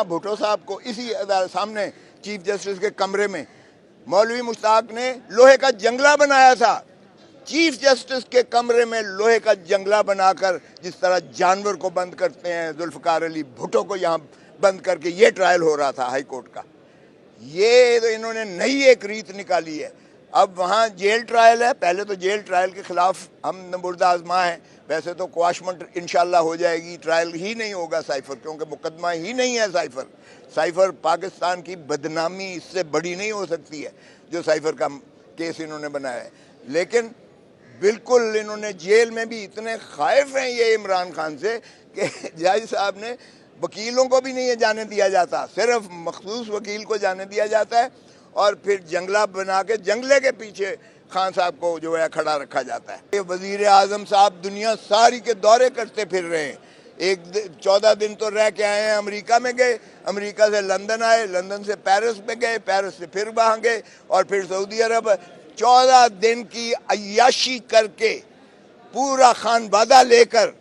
यहाँ भुट्टो साहब को इसी सामने चीफ जस्टिस के कमरे में मौलवी मुश्ताक ने लोहे का जंगला बनाया था। चीफ जस्टिस के कमरे में लोहे का जंगला बनाकर जिस तरह जानवर को बंद करते हैं, जुल्फकार अली भुट्टो को यहाँ बंद करके ये ट्रायल हो रहा था हाई कोर्ट का। ये तो इन्होंने नई एक रीत निकाली है। अब वहाँ जेल ट्रायल है, पहले तो जेल ट्रायल के खिलाफ हम नमुर्दा आजमा है। वैसे तो क्वाशमेंट इंशाल्लाह हो जाएगी, ट्रायल ही नहीं होगा साइफर, क्योंकि मुकदमा ही नहीं है साइफर। साइफर पाकिस्तान की बदनामी इससे बड़ी नहीं हो सकती है जो साइफर का केस इन्होंने बनाया है। लेकिन बिल्कुल इन्होंने जेल में भी इतने खाइफ हैं ये इमरान खान से कि जज साहब ने वकीलों को भी नहीं जाने दिया जाता, सिर्फ मखसूस वकील को जाने दिया जाता है और फिर जंगला बना के जंगले के पीछे खान साहब को जो है खड़ा रखा जाता है। ये वजीर आजम साहब दुनिया सारी के दौरे करते फिर रहे हैं। 14 दिन तो रह के आए हैं, अमेरिका में गए, अमेरिका से लंदन आए, लंदन से पेरिस में गए, पेरिस से फिर वहाँ गए और फिर सऊदी अरब। 14 दिन की अय्याशी करके पूरा खानबादा लेकर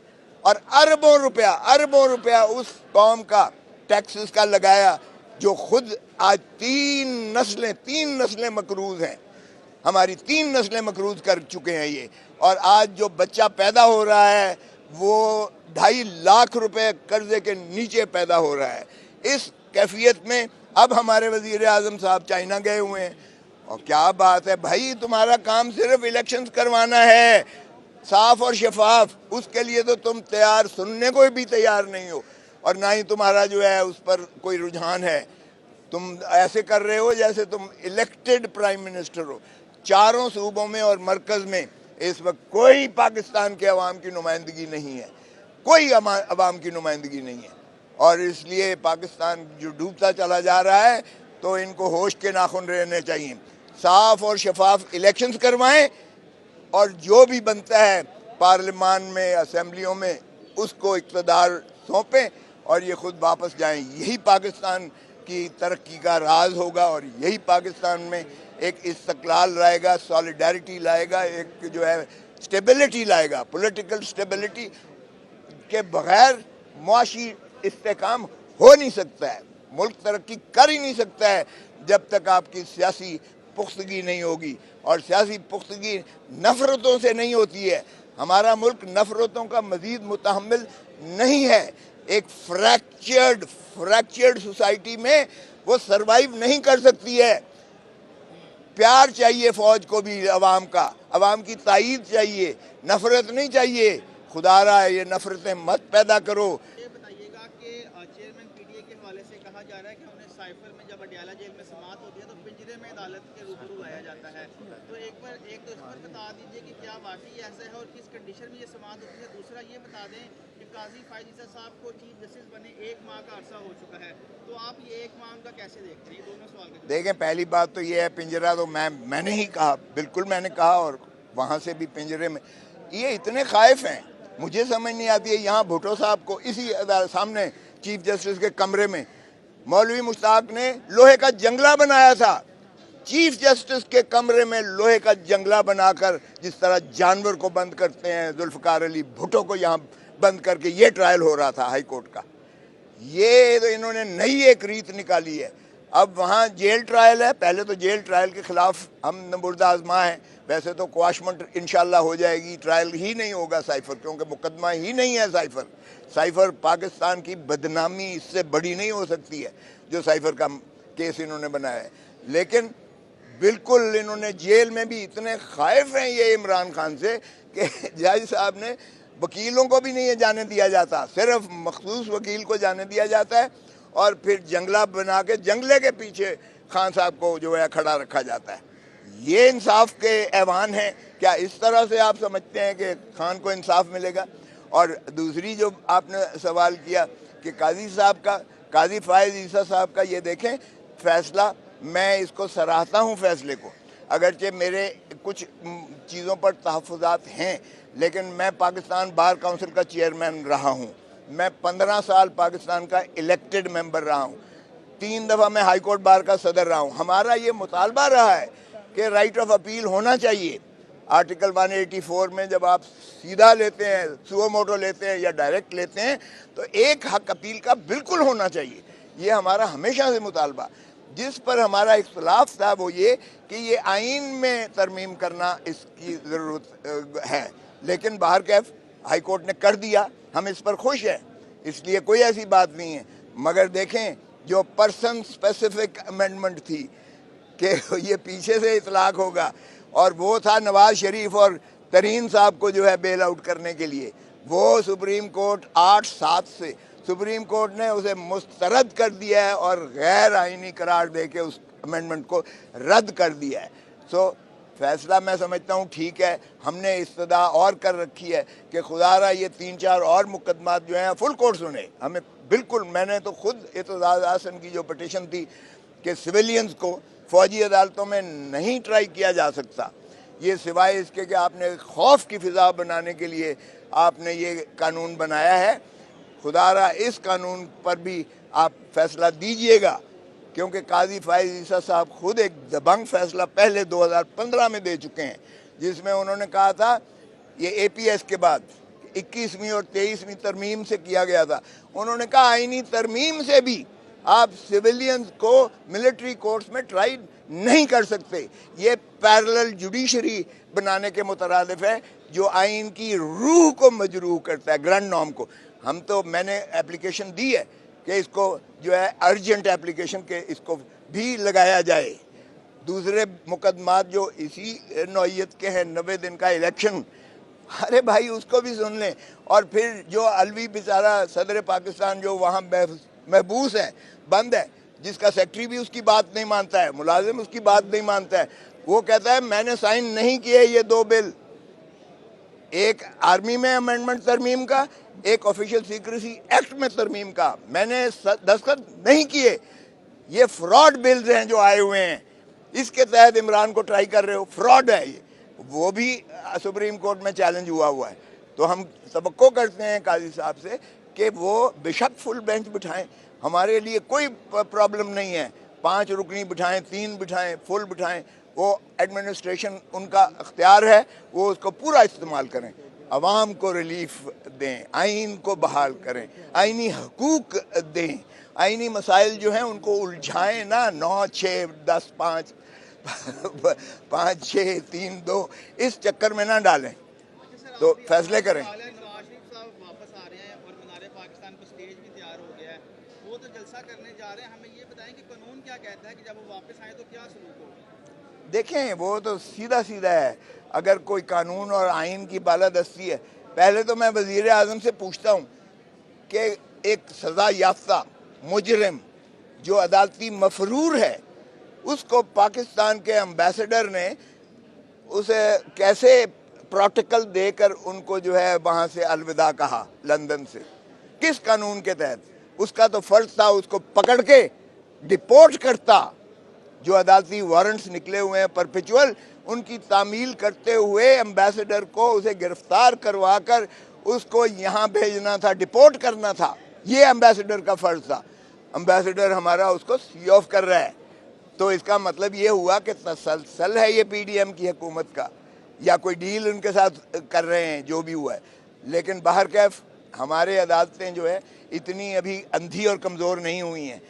और अरबों रुपया उस कौम का टैक्सेस का लगाया जो खुद आज 3 नस्लें मकरूज हैं। हमारी 3 नस्लें मकरूज कर चुके हैं ये। और आज जो बच्चा पैदा हो रहा है वो 2.5 लाख रुपए कर्जे के नीचे पैदा हो रहा है। इस कैफियत में अब हमारे वजीर आजम साहब चाइना गए हुए हैं। और क्या बात है भाई, तुम्हारा काम सिर्फ इलेक्शंस करवाना है, साफ और शफाफ। उसके लिए तो तुम तैयार, सुनने को भी तैयार नहीं हो और ना ही तुम्हारा जो है उस पर कोई रुझान है। तुम ऐसे कर रहे हो जैसे तुम इलेक्टेड प्राइम मिनिस्टर हो। 4 सूबों में और मरकज में इस वक्त कोई पाकिस्तान के अवाम की नुमाइंदगी नहीं है, कोई अवाम की नुमाइंदगी नहीं है। और इसलिए पाकिस्तान जो डूबता चला जा रहा है तो इनको होश के नाखून रहने चाहिए। साफ और शफाफ इलेक्शंस करवाएं और जो भी बनता है पार्लियामान में, असेंबलियों में, उसको इक़्तिदार सौंपें और ये खुद वापस जाएं। यही पाकिस्तान की तरक्की का राज होगा और यही पाकिस्तान में एक इस्तक़लाल लाएगा, सॉलिडारिटी लाएगा, एक जो है स्टेबिलिटी लाएगा। पॉलिटिकल स्टेबिलिटी के बगैर मुआशी इस्तेकाम हो नहीं सकता है, मुल्क तरक्की कर ही नहीं सकता है जब तक आपकी सियासी पुख्तगी नहीं होगी। और सियासी पुख्तगी नफ़रतों से नहीं होती है। हमारा मुल्क नफ़रतों का मज़ीद मुतहम्मिल नहीं है। एक फ्रैक्चर्ड सोसाइटी में वो सरवाइव नहीं कर सकती है। प्यार चाहिए फौज को भी, अवाम का, अवाम की ताईद चाहिए, नफ़रत नहीं चाहिए। खुदारा ये नफ़रतें मत पैदा करो। ये बताइएगा कि चेयरमैन पीटीए के हवाले से कहा जा रहा है कि उन्हें साइफर में जब अडयाला जेल में समाअत होती है तो पिंजरे में अदालत के रूबरू लाया जाता है। तो एक तो इस पर बता दीजिए कि क्या वाकई ऐसा है और किस कंडीशन में ये समाअत होती है। दूसरा ये बता दें कि काजी फायद ईसा साहब को चीफ जस्टिस बने 1 माह का अरसा हो चुका है, तो आप ये 1 माह का कैसे देखते हैं? ये दोनों सवाल के देखें, पहली बात तो ये है, पिंजरा तो मैंने ही कहा, बिल्कुल मैंने कहा और वहाँ से भी पिंजरे में ये इतने खाइफ हैं, मुझे समझ नहीं आती है। यहाँ भुट्टो साहब को इसी सामने चीफ जस्टिस के कमरे में मौलवी मुश्ताक ने लोहे का जंगला बनाया था। चीफ जस्टिस के कमरे में लोहे का जंगला बनाकर जिस तरह जानवर को बंद करते हैं, जुल्फकार अली भुट्टो को यहाँ बंद करके ये ट्रायल हो रहा था हाई कोर्ट का। ये तो इन्होंने नई एक रीत निकाली है। अब वहाँ जेल ट्रायल है, पहले तो जेल ट्रायल के खिलाफ हम नमुर्दा आजमा है। वैसे तो क्वाशमेंट इंशाल्लाह हो जाएगी, ट्रायल ही नहीं होगा साइफर, क्योंकि मुकदमा ही नहीं है साइफर। साइफर पाकिस्तान की बदनामी इससे बड़ी नहीं हो सकती है जो साइफर का केस इन्होंने बनाया है। लेकिन बिल्कुल इन्होंने जेल में भी इतने खाइफ हैं ये इमरान खान से कि जज साहब ने वकीलों को भी नहीं जाने दिया जाता, सिर्फ मखसूस वकील को जाने दिया जाता है और फिर जंगला बना के जंगले के पीछे खान साहब को जो है खड़ा रखा जाता है। ये इंसाफ के ऐवान है क्या? इस तरह से आप समझते हैं कि खान को इंसाफ मिलेगा? और दूसरी जो आपने सवाल किया कि काजी साहब का, काजी फायद ईसा साहब का, ये देखें फैसला, मैं इसको सराहता हूँ फैसले को। अगरचे मेरे कुछ चीज़ों पर तहफ़्फ़ुज़ात हैं, लेकिन मैं पाकिस्तान बार काउंसिल का चेयरमैन रहा हूँ, मैं 15 साल पाकिस्तान का इलेक्टेड मेंबर रहा हूँ, 3 दफ़ा मैं हाई कोर्ट बार का सदर रहा हूँ। हमारा ये मुतालबा रहा है कि राइट ऑफ अपील होना चाहिए। आर्टिकल 184 में जब आप सीधा लेते हैं, सुओ मोटो लेते हैं या डायरेक्ट लेते हैं, तो एक हक अपील का बिल्कुल होना चाहिए। ये हमारा हमेशा से मुतालबा। जिस पर हमारा इख्तलाफ था वो ये कि ये आइन में तरमीम करना इसकी ज़रूरत है, लेकिन बाहर कैफ हाई कोर्ट ने कर दिया, हम इस पर खुश हैं, इसलिए कोई ऐसी बात नहीं है। मगर देखें, जो पर्सन स्पेसिफिक अमेंडमेंट थी कि ये पीछे से इतलाक होगा, और वो था नवाज शरीफ और तरीन साहब को जो है बेल आउट करने के लिए, वो सुप्रीम कोर्ट 8-7 से सुप्रीम कोर्ट ने उसे मुस्तरद कर दिया है और गैर आइनी करार दे के उस अमेंडमेंट को रद्द कर दिया है। सो फैसला मैं समझता हूँ ठीक है। हमने इस्तदा और कर रखी है कि खुदारा ये 3-4 और मुकदमात जो हैं फुल कोर्ट सुने हमें। बिल्कुल, मैंने तो खुद एतजाज़ हसन की जो पटिशन थी कि सिविलियंस को फ़ौजी अदालतों में नहीं ट्राई किया जा सकता, ये सिवाय इसके कि आपने खौफ की फ़िज़ा बनाने के लिए आपने ये कानून बनाया है। खुदारा इस कानून पर भी आप फैसला दीजिएगा, क्योंकि काजी फाइज ईसा साहब खुद एक दबंग फैसला पहले 2015 में दे चुके हैं, जिसमें उन्होंने कहा था ये APS के बाद 21वीं और 23वीं तरमीम से किया गया था। उन्होंने कहा आईनी तरमीम से भी आप सिविलियंस को मिलिट्री कोर्ट्स में ट्राई नहीं कर सकते। ये पैरेलल जुडिशरी बनाने के मुतरादिफ है, जो आइन की रूह को मजरूह करता है, ग्रैंड नॉर्म को। मैंने एप्लीकेशन दी है कि इसको जो है अर्जेंट एप्लीकेशन के इसको भी लगाया जाए। दूसरे मुकदमात जो इसी नौइयत के हैं, 90 दिन का इलेक्शन, अरे भाई उसको भी सुन लें। और फिर जो अलवी बेचारा सदर पाकिस्तान जो वहाँ महबूस है, बंद है, जिसका सेक्रेटरी भी उसकी बात नहीं मानता है, मुलाजिम उसकी बात नहीं मानता है, वो कहता है मैंने साइन नहीं किए ये 2 बिल, एक आर्मी में अमेंडमेंट तरमीम का, एक ऑफिशियल सीक्रेसी एक्ट में तरमीम का, मैंने दस्तखत नहीं किए। ये फ्रॉड बिल्स हैं जो आए हुए हैं, इसके तहत इमरान को ट्राई कर रहे हो, फ्रॉड है ये। वो भी सुप्रीम कोर्ट में चैलेंज हुआ है। तो हम तवक्को करते हैं काजी साहब से कि वो बेशक फुल बेंच बिठाएं, हमारे लिए कोई प्रॉब्लम नहीं है। 5 रुकनी बिठाएं, 3 बिठाएं, फुल बिठाएं, वो एडमिनिस्ट्रेशन उनका अख्तियार है, वो उसको पूरा इस्तेमाल करें, अवाम को रिलीफ दें, आइन को बहाल करें, आइनी हकूक दें, आइनी मसाइल जो हैं उनको उलझाएं ना 9, 6, 10, 5, 5, 6, 3, 2 इस चक्कर में ना डालें, तो फैसले करें। नवाज शरीफ साहब वापस आ रहे हैं और मीनार पाकिस्तान पर स्टेज भी तैयार हो गया है, वो तो जलसा करने जा रहे हैं। हमें ये बताएं कि कानून क्या कहता है कि जब वो वापस आए तो क्या सलूक होगा? देखें, वो तो सीधा सीधा है। अगर कोई कानून और आइन की बालादस्ती है, पहले तो मैं वज़ीर आज़म से पूछता हूँ कि एक सज़ा याफ्ता मुजरिम जो अदालती मफरूर है, उसको पाकिस्तान के एम्बेसडर ने उसे कैसे प्रोटोकॉल देकर उनको जो है वहाँ से अलविदा कहा, लंदन से, किस कानून के तहत? उसका तो फ़र्ज था उसको पकड़ के डिपोर्ट करता। जो अदालती वारंट्स निकले हुए हैं परपेचुअल, उनकी तामील करते हुए एम्बेसडर को उसे गिरफ्तार करवा कर उसको यहाँ भेजना था, डिपोर्ट करना था, ये एम्बेसडर का फ़र्ज था। एम्बेसडर हमारा उसको सी ऑफ कर रहा है, तो इसका मतलब ये हुआ कि तसलसल है ये PDM की हुकूमत का, या कोई डील उनके साथ कर रहे हैं, जो भी हुआ है। लेकिन बाहर कैफ हमारे अदालतें जो है इतनी अभी अंधी और कमज़ोर नहीं हुई हैं।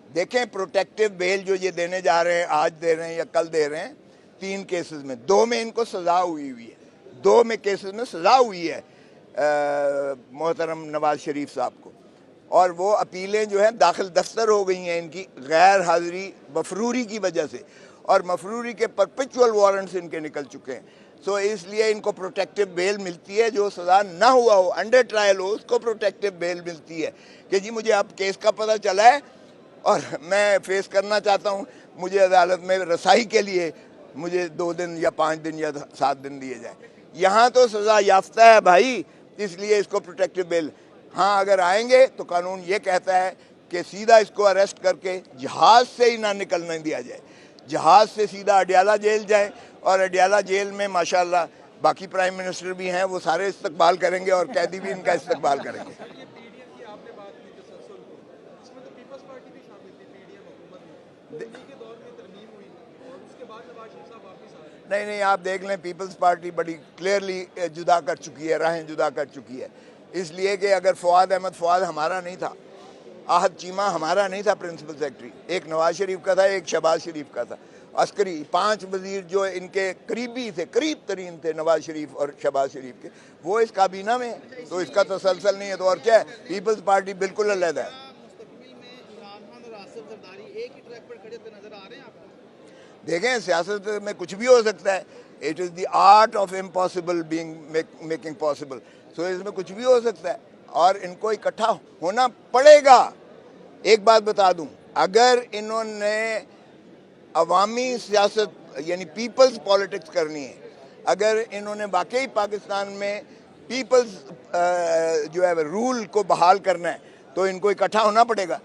देखें, प्रोटेक्टिव बेल जो ये देने जा रहे हैं, आज दे रहे हैं या कल दे रहे हैं, 3 केसेस में, 2 में इनको सज़ा हुई है, 2 में केसेस में सज़ा हुई है मोहतरम नवाज शरीफ साहब को, और वो अपीलें जो हैं दाखिल दफ्तर हो गई हैं इनकी गैर हाज़िरी मफरूरी की वजह से, और मफरूरी के परपेचुअल वारंट्स इनके निकल चुके हैं। सो इसलिए इनको प्रोटेक्टिव बेल मिलती है, जो सज़ा ना हुआ हो, अंडर ट्रायल हो, उसको प्रोटेक्टिव बेल मिलती है कि जी मुझे अब केस का पता चला है और मैं फेस करना चाहता हूँ, मुझे अदालत में रसाई के लिए मुझे 2 दिन या 5 दिन या 7 दिन दिए जाए। यहाँ तो सज़ा याफ्ता है भाई, इसलिए इसको प्रोटेक्टिव बेल। हाँ, अगर आएंगे तो कानून ये कहता है कि सीधा इसको अरेस्ट करके जहाज़ से ही ना निकलने दिया जाए, जहाज़ से सीधा अडियाला जेल जाए, और अडियाला जेल में माशाल्लाह बाकी प्राइम मिनिस्टर भी हैं, वो सारे इस्तकबाल करेंगे और कैदी भी इनका इस्तकबाल करेंगे। नहीं, आप देख लें, पीपल्स पार्टी बड़ी क्लियरली जुदा कर चुकी है, राहें जुदा कर चुकी है, इसलिए कि अगर फ़वाद अहमद फ़वाद हमारा नहीं था, आहद चीमा हमारा नहीं था प्रिंसिपल सेक्रेटरी, एक नवाज शरीफ का था, एक शहबाज शरीफ का था। अस्करी 5 वजीर जो इनके करीबी थे, करीब तरीन थे नवाज शरीफ और शहबाज शरीफ के, वो इस काबीना में है। तो इसका तसलसल नहीं है तो और क्या है। पीपल्स पार्टी बिल्कुल अलग है। मुस्तकबिल में इमरान खान और आसिफ जरदारी एक ही ट्रैक पर खड़े होते नजर आ रहे हैं आपको? देखें, सियासत में कुछ भी हो सकता है। It is the art of impossible being making possible. So इसमें कुछ भी हो सकता है और इनको इकट्ठा होना पड़ेगा। एक बात बता दूं, अगर इन्होंने अवामी सियासत यानी पीपल्स पॉलिटिक्स करनी है, अगर इन्होंने वाकई पाकिस्तान में पीपल्स जो है रूल को बहाल करना है, तो इनको इकट्ठा होना पड़ेगा।